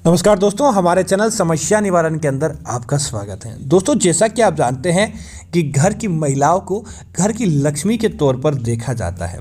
नमस्कार दोस्तों, हमारे चैनल समस्या निवारण के अंदर आपका स्वागत है। दोस्तों, जैसा कि आप जानते हैं कि घर की महिलाओं को घर की लक्ष्मी के तौर पर देखा जाता है।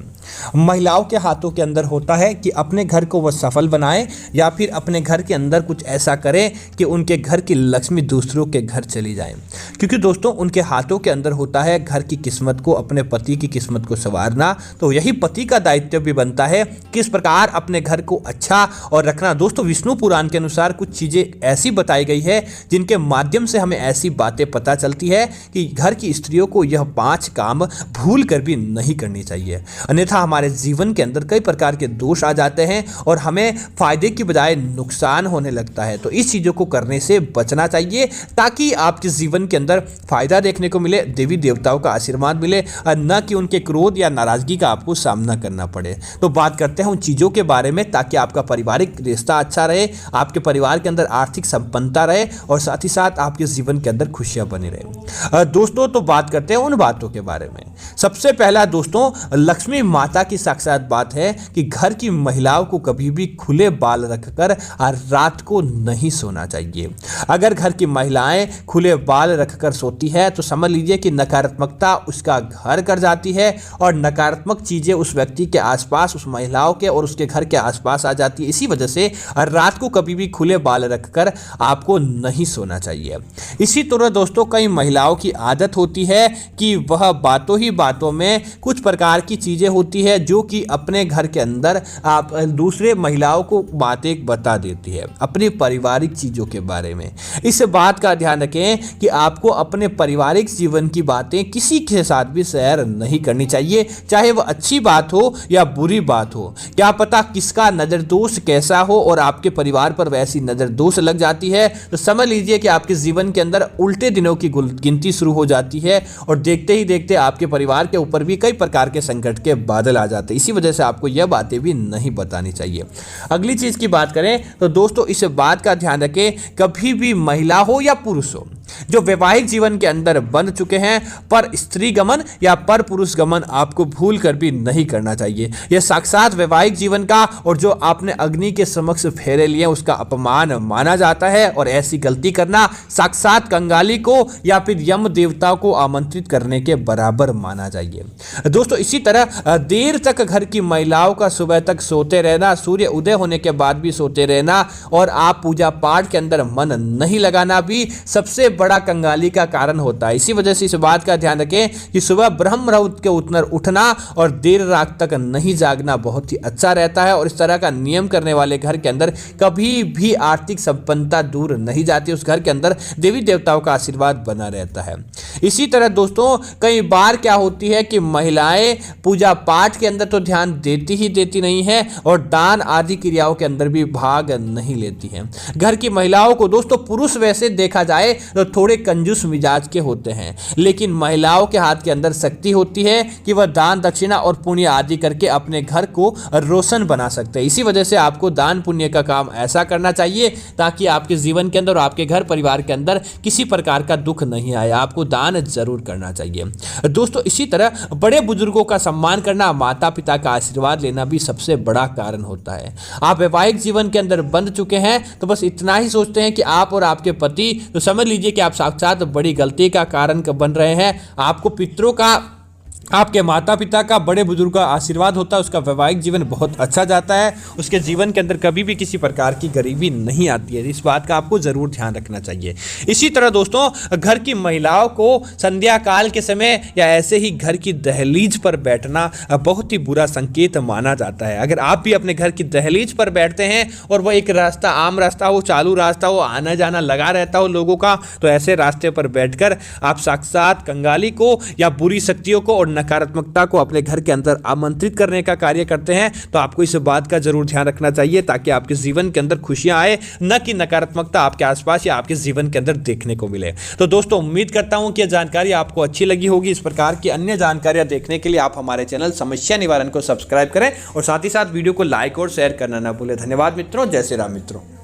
महिलाओं के हाथों के अंदर होता है कि अपने घर को वह सफल बनाए या फिर अपने घर के अंदर कुछ ऐसा करें कि उनके घर की लक्ष्मी दूसरों के घर चली जाए। क्योंकि दोस्तों, उनके हाथों के अंदर होता है घर की किस्मत को, अपने पति की किस्मत को संवारना। तो यही पति का दायित्व भी बनता है किस प्रकार अपने घर को अच्छा और रखना। दोस्तों, विष्णु पुराण के अनुसार कुछ चीजें ऐसी बताई गई है जिनके माध्यम से हमें ऐसी बातें पता चलती है कि घर की स्त्रियों को यह 5 काम भूल कर भी नहीं करनी चाहिए, अन्यथा हमारे जीवन के अंदर कई प्रकार के दोष आ जाते हैं और हमें फायदे की बजाय नुकसान होने लगता है। तो इस चीजों को करने से बचना चाहिए ताकि आपके जीवन के अंदर फायदा देखने को मिले, देवी देवताओं का आशीर्वाद मिले, न कि उनके क्रोध या नाराजगी का आपको सामना करना पड़े। तो बात करते हैं उन चीजों के बारे में ताकि आपका पारिवारिक रिश्ता अच्छा रहे, आपके परिवार के अंदर आर्थिक संपन्नता रहे और साथ ही साथ आपके जीवन के अंदर खुशियां बनी रहे। दोस्तों, तो बात करते हैं उन बातों के बारे में। सबसे पहला दोस्तों, लक्ष्मी माता की साक्षात बात है कि घर की महिलाओं को कभी भी खुले बाल रखकर रात को नहीं सोना चाहिए। अगर घर की महिलाएं खुले बाल रखकर सोती है तो समझ लीजिए कि नकारात्मकता उसका घर कर जाती है और नकारात्मक चीजें उस व्यक्ति के आसपास, उस महिलाओं के और उसके घर के आसपास आ जाती है। इसी वजह से रात को कभी भी खुले बाल रखकर आपको नहीं सोना चाहिए। इसी तरह दोस्तों, कई महिलाओं की आदत होती है कि वह बातों ही बातों में कुछ प्रकार की चीजें होती है जो कि अपने घर के अंदर आप दूसरे महिलाओं को बातें बता देती है अपनी पारिवारिक चीजों के बारे में। इस बात का ध्यान रखें कि आपको अपने पारिवारिक जीवन की बातें किसी के साथ भी शेयर नहीं करनी चाहिए, चाहे वह अच्छी बात हो या बुरी बात हो। क्या पता किसका नजर दोष कैसा हो और आपके परिवार पर वैसी नजर दोष लग जाती है तो समझ लीजिए कि आपके जीवन के अंदर उल्टे दिनों की गिनती शुरू हो जाती है और देखते ही देखते आपके परिवार के ऊपर भी कई प्रकार के संकट के बादल आ जाते हैं। इसी वजह से आपको यह बातें भी नहीं बतानी चाहिए। अगली चीज की बात करें तो दोस्तों, इस बात का ध्यान रखें, कभी भी महिला हो या पुरुष हो जो वैवाहिक जीवन के अंदर बंध चुके हैं, पर स्त्री गमन या पर पुरुष गमन आपको भूल कर भी नहीं करना चाहिए। यह साक्षात वैवाहिक जीवन का और जो आपने अग्नि के समक्ष फेरे लिए उसका अपमान माना जाता है और ऐसी गलती करना साक्षात कंगाली को या फिर यम देवताओं को आमंत्रित करने के बराबर माना जाइए। दोस्तों, इसी तरह देर तक घर की महिलाओं का सुबह तक सोते रहना, सूर्य उदय होने के बाद भी सोते रहना और आप पूजा पाठ के अंदर मन नहीं लगाना भी सबसे बड़ा कंगाली का कारण होता है। इसी वजह से इस बात का ध्यान रखें कि सुबह ब्रह्म मुहूर्त के उठना और देर रात तक नहीं जागना बहुत ही अच्छा रहता है और इस तरह का नियम करने वाले घर के अंदर कभी भी आर्थिक संपन्नता दूर नहीं जाती, उस घर के अंदर देवी देवताओं का आशीर्वाद बना रहता है। इसी तरह दोस्तों, कई बार क्या होती है कि महिलाएं पूजा पाठ के अंदर तो ध्यान देती नहीं है और दान आदि क्रियाओं के अंदर भी भाग नहीं लेती हैं। घर की महिलाओं को दोस्तों, पुरुष वैसे देखा जाए तो थोड़े कंजूस मिजाज के होते हैं, लेकिन महिलाओं के हाथ के अंदर शक्ति होती है कि वह दान दक्षिणा और पुण्य आदि करके अपने घर को रोशन बना सकते हैं। इसी वजह से आपको दान पुण्य का काम ऐसा करना चाहिए ताकि आपके जीवन के अंदर और आपके घर परिवार के अंदर किसी प्रकार का दुख नहीं आए। आपको दान जरूर करना चाहिए। दोस्तों, इसी तरह बड़े बुजुर्गों का सम्मान करना, माता पिता का आशीर्वाद लेना भी सबसे बड़ा कारण होता है। आप वैवाहिक जीवन के अंदर बंध चुके हैं तो बस इतना ही सोचते हैं कि आप और आपके पति, तो समझ लीजिए कि आप साक्षात बड़ी गलती का कारण बन रहे हैं। आपको पितरों का, आपके माता पिता का, बड़े बुजुर्ग का आशीर्वाद होता है, उसका वैवाहिक जीवन बहुत अच्छा जाता है, उसके जीवन के अंदर कभी भी किसी प्रकार की गरीबी नहीं आती है। इस बात का आपको जरूर ध्यान रखना चाहिए। इसी तरह दोस्तों, घर की महिलाओं को संध्या काल के समय या ऐसे ही घर की दहलीज पर बैठना बहुत ही बुरा संकेत माना जाता है। अगर आप भी अपने घर की दहलीज पर बैठते हैं और वह एक रास्ता, आम रास्ता हो, चालू रास्ता हो, आना जाना लगा रहता हो लोगों का, तो ऐसे रास्ते पर बैठकर आप साक्षात कंगाली को या बुरी शक्तियों को और नकारात्मकता को अपने घर के अंदर आमंत्रित करने का कार्य करते हैं। तो आपको इस बात का जरूर ध्यान रखना चाहिए ताकि आपके जीवन के अंदर खुशियां आए, न कि नकारात्मकता आपके आसपास या आपके जीवन के अंदर देखने को मिले। तो दोस्तों, उम्मीद करता हूं कि यह जानकारी आपको अच्छी लगी होगी। इस प्रकार की अन्य जानकारियां देखने के लिए आप हमारे चैनल समस्या निवारण को सब्सक्राइब करें और साथ ही साथ वीडियो को लाइक और शेयर करना ना भूलें। धन्यवाद मित्रों। जय श्री राम मित्रों।